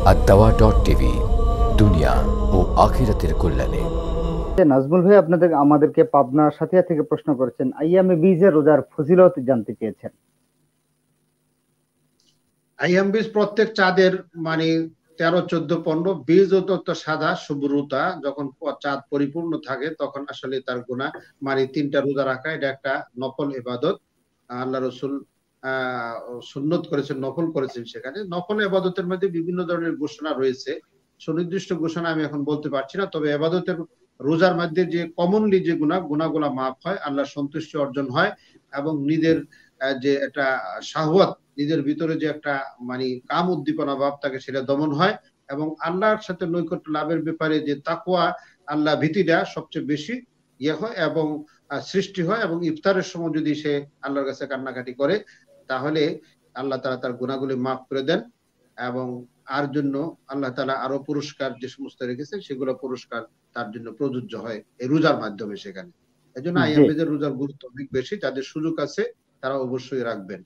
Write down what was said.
দাওয়া.টিভি, দুনিয়া ও আখিরাতের কল্যাণে। নাজমুল ভাই আমাদেরকে পাবনা সাথিয়া থেকে প্রশ্ন করেছেন, আইয়ামে বীজের রোজার ফজিলত জানতে চেয়েছেন। আইয়াম বীজ প্রত্যেক চাঁদের মানে 13, 14, 15 বীজ তো সাদা শুভ্রতা, যখন চাঁদ পরিপূর্ণ থাকে তখন আসলে তার গুনাহ মানে 3টা রোজা রাখা, এটা একটা নফল ইবাদত। আল্লাহ রাসূল সুন্নত করেছেন, নফল করেছেন। সেখানে নফল ইবাদতের মধ্যে বিভিন্ন ধরনের ঘোষণা রয়েছে, সুনির্দিষ্ট ঘোষণা আমি এখন বলতে পারছি না। তবে ইবাদতের রোজার মধ্যে যে কমনলি যে গুনাহগুলো মাফ হয়, আল্লাহর সন্তুষ্টি অর্জন হয় এবং নিজের যে একটা শাহওয়াত, নিজের ভিতরে যে একটা মানে কাম উদ্দীপনা ভাব থাকে সেটা দমন হয় এবং আল্লাহর সাথে নৈকট্য লাভের ব্যাপারে যে তাকওয়া, আল্লাহ ভীতিটা সবচেয়ে বেশি হয় এবং সৃষ্টি হয়। এবং ইফতারের সময় যদি সে আল্লাহর কাছে কান্নাকাটি করে তাহলে আল্লাহ তাআলা তার গুনাহগুলি মাফ করে দেন এবং আর জন্য আল্লাহ তাআলা আরো পুরস্কার যে সমস্ত রেখেছেন সেগুলো পুরস্কার তার জন্য প্রযোজ্য হয় এই রোজার মাধ্যমে। সেখানে এজন্য আইয়াম বীজের রোজার গুরুত্ব অনেক বেশি। যাদের সুযোগ আছে তারা অবশ্যই রাখবেন।